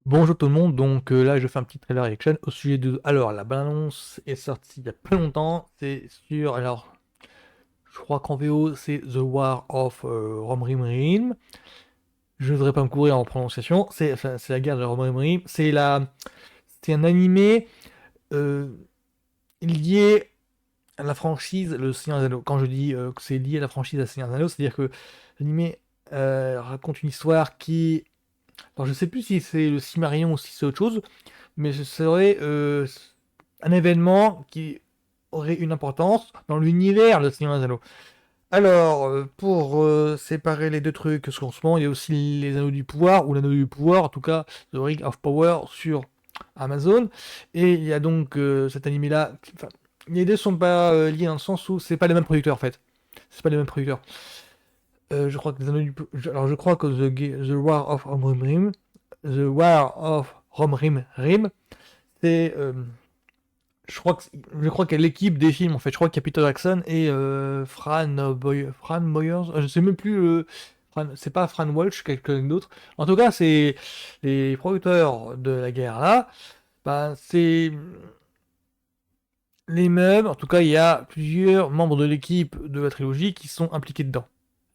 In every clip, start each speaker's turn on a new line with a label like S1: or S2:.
S1: Bonjour tout le monde, donc là je fais un petit trailer reaction au sujet de... Alors la bande-annonce est sortie il y a pas longtemps, c'est sur... Alors je crois qu'en VO c'est The War of Romrimrim, je ne voudrais pas me couvrir en prononciation, c'est la guerre de Romrimrim, c'est un animé euh, lié à la franchise Le Seigneur des Anneaux. Quand je dis que c'est lié à la franchise Le Seigneur des Anneaux, c'est-à-dire que l'animé raconte une histoire qui... Alors je sais plus si c'est le Silmarillion ou si c'est autre chose, mais ce serait un événement qui aurait une importance dans l'univers de Seigneur des Anneaux. Alors, pour séparer les deux trucs, parce qu'en ce moment, il y a aussi les Anneaux du Pouvoir, ou l'Anneau du Pouvoir, en tout cas, The Ring of Power sur Amazon. Et il y a donc cet animé-là. Enfin, les deux sont pas liés dans le sens où c'est pas les mêmes producteurs, en fait. C'est pas les mêmes producteurs. Je crois que les Anneaux du Alors, je crois que The War of Romrim, The War of Romrim Rim, c'est je crois qu'il y a l'équipe des films en fait. Je crois qu'il y a Peter Jackson et Fran Boyers. Je sais même plus. C'est pas Fran Walsh, quelqu'un d'autre. En tout cas, c'est les producteurs de la guerre là. Ben, c'est les mêmes. En tout cas, il y a plusieurs membres de l'équipe de la trilogie qui sont impliqués dedans.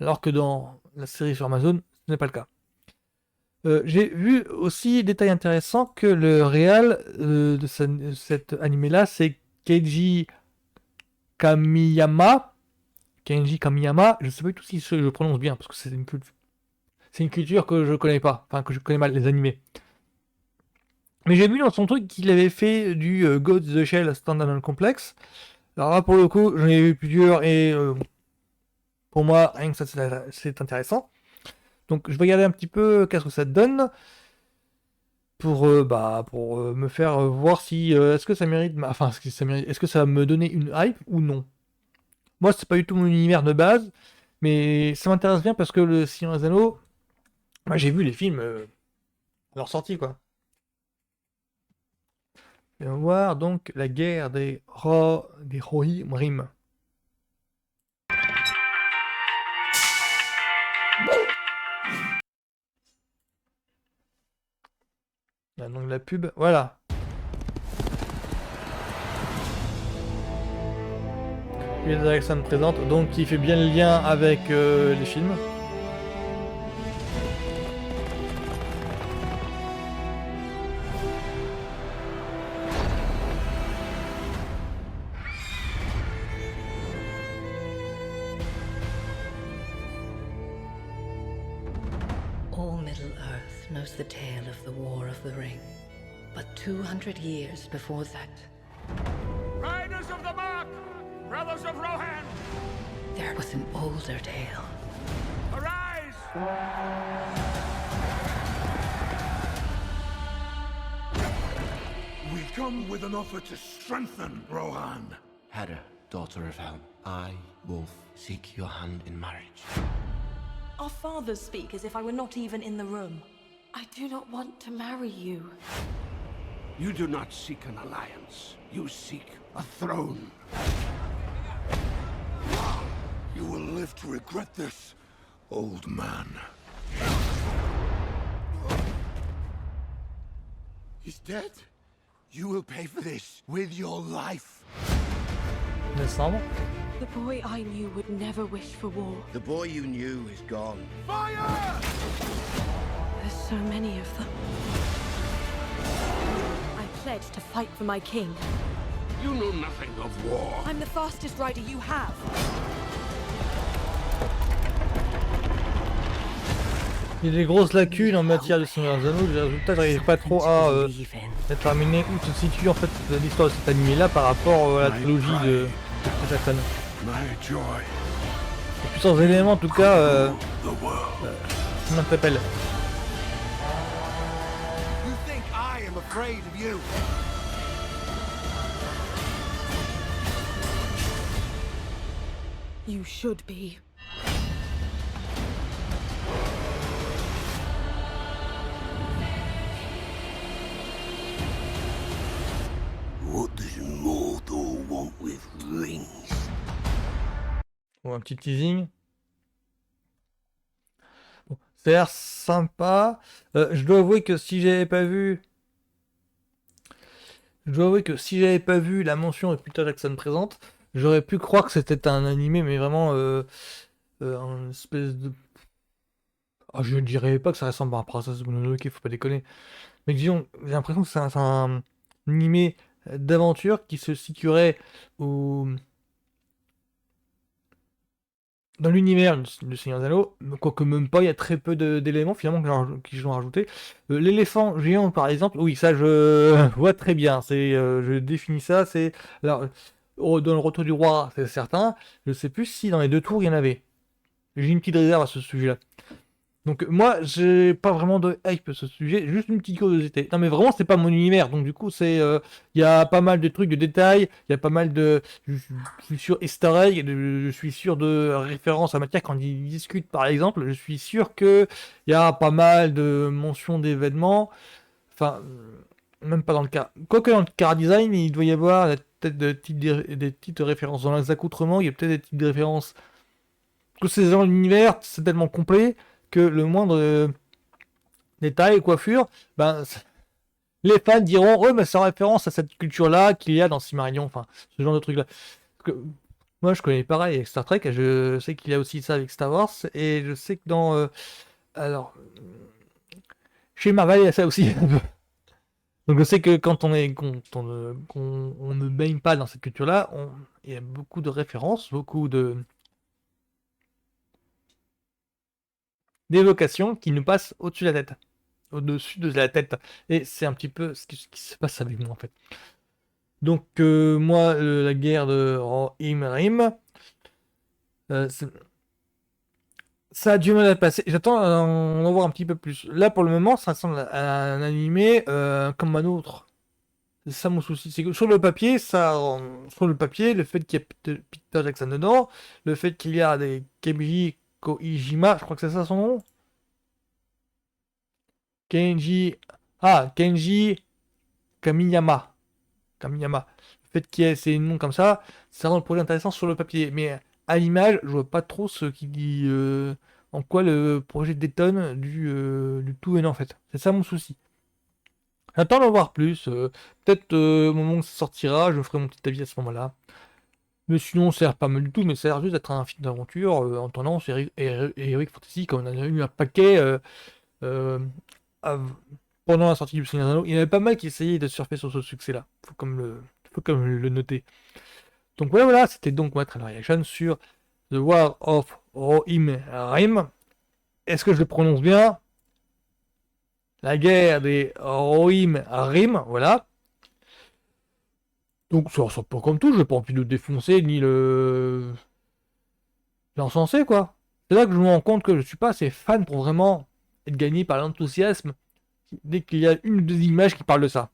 S1: Alors que dans la série sur Amazon, ce n'est pas le cas. J'ai vu aussi, détail intéressant, que le réal de cet animé-là, c'est Keiji Kamiyama. Kenji Kamiyama, je sais pas du tout si je prononce bien, parce que c'est une culture que je connais pas, enfin que je connais mal, les animés. Mais j'ai vu dans son truc qu'il avait fait du Ghost in the Shell Standalone Complex. Alors là, pour le coup, j'en ai vu plusieurs et pour moi, rien que ça, c'est intéressant. Donc je vais regarder un petit peu qu'est-ce que ça donne pour me faire voir si est-ce que ça mérite, enfin est-ce que ça va me donner une hype ou non. Moi, c'est pas du tout mon univers de base, mais ça m'intéresse bien parce que le Seigneur des Anneaux, moi j'ai vu les films à leur sortie quoi. Et on va voir donc la guerre des Rohirrim. Là, donc la pub, voilà. Peter Jackson présente, donc qui fait bien le lien avec les films.
S2: All Middle-earth knows the tale of the War of the Ring. But 200 years before that,
S3: Riders of the Mark! Brothers of Rohan!
S2: there was an older tale.
S3: Arise!
S4: We come with an offer to strengthen Rohan.
S5: Hera, daughter of Helm, I, Wolf, seek your hand in marriage.
S6: Our fathers speak as if I were not even in the room. I do not want to marry you.
S4: You do not seek an alliance. You seek a throne. You will live to regret this, old man. He's dead? You will pay for this with your life.
S1: Décembre.
S6: The boy I knew would never wish for war.
S7: The boy you knew is gone.
S4: Fire!
S6: There's so many of them. I pledged to fight for my king.
S4: You know nothing of war.
S6: I'm the fastest rider you have.
S1: Il y a des grosses lacunes en matière de Seigneur des Anneaux. Le résultat, j'arrive pas trop à déterminer où se situe en fait l'histoire de cet animé-là par rapport à la trilogie de Peter Jackson.
S4: My joy.
S1: Les puissants éléments, en tout cas,
S4: The world.
S1: ça m'interpelle.
S4: You think I am afraid of you?
S6: You should be.
S4: What does Mordor want with rings?
S1: Bon, un petit teasing. Bon, Ça a l'air sympa. Je dois avouer que si j'avais pas vu... Je dois avouer que si j'avais pas vu la mention de Peter Jackson présente, j'aurais pu croire que c'était un animé, mais vraiment un espèce de... Ah, je ne dirais pas que ça ressemble à un Princess Mononoke, faut pas déconner. Mais disons, j'ai l'impression que c'est un animé d'aventure qui se situerait au... dans l'univers de Seigneur des Anneaux, quoique même pas, il y a très peu d'éléments finalement qu'ils ont rajouté. L'éléphant géant, par exemple, oui, ça je vois très bien. Je définis ça. C'est alors dans le Retour du Roi, c'est certain. Je sais plus si dans les deux tours il y en avait. J'ai une petite réserve à ce sujet-là. Donc moi, j'ai pas vraiment de hype sur ce sujet, juste une petite curiosité. Non mais vraiment, c'est pas mon univers, donc du coup, il y a pas mal de trucs, de détails, il y a pas mal de, je suis sûr Easter egg, je suis sûr de références à matière quand ils discutent par exemple, je suis sûr que il y a pas mal de mentions d'événements, enfin, même pas dans le cas, quoique dans le car design, il doit y avoir peut-être des petites références dans les accoutrements, il y a peut-être des petites références que c'est dans l'univers, c'est tellement complet que le moindre détail, coiffure, ben, les fans diront, oh, mais c'est en référence à cette culture-là qu'il y a dans Silmarillion, enfin, ce genre de truc-là. Parce que moi, je connais pareil avec Star Trek, et je sais qu'il y a aussi ça avec Star Wars, et je sais que dans... alors, chez Marvel, il y a ça aussi. Donc je sais que quand on ne baigne pas dans cette culture-là, il y a beaucoup de références, beaucoup d'évocations qui nous passent au-dessus de la tête. Au-dessus de la tête. Et c'est un petit peu ce qui se passe avec moi en fait. Donc moi, la guerre de Rohirrim, c'est- ça a du mal à passer. J'attends à en voir un petit peu plus. Là pour le moment, ça ressemble à un animé comme un autre. C'est ça mon souci. C'est que sur le papier, sur le papier, le fait qu'il y ait Peter Jackson dedans, le fait qu'il y a des Kenji Koijima, je crois que c'est ça son nom. Kenji. Ah, Kenji Kamiyama. Kamiyama. Le fait qu'il y ait ces noms comme ça rend le projet intéressant sur le papier. Mais à l'image, je vois pas trop ce qui dit en quoi le projet détonne du tout et non en fait. C'est ça mon souci. J'attends d'en voir plus. Peut-être au moment où ça sortira, je ferai mon petit avis à ce moment-là. Mais sinon, ça a l'air pas mal du tout, mais ça a l'air juste d'être un film d'aventure en tendance Heroic Fantasy, comme on en a eu un paquet euh, av- pendant la sortie du Seigneur des Anneaux. Il y en avait pas mal qui essayaient de surfer sur ce succès-là. Faut comme le noter. Donc voilà, c'était donc ma trailer reaction sur The War of Rohirrim. Est-ce que je le prononce bien? La guerre des Rohirrim, voilà. Donc ça ressemble pas comme tout, j'ai pas envie de le défoncer ni l'encenser quoi. C'est là que je me rends compte que je suis pas assez fan pour vraiment être gagné par l'enthousiasme dès qu'il y a une ou deux images qui parlent de ça.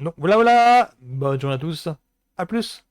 S1: Donc voilà, bonne journée à tous, à plus.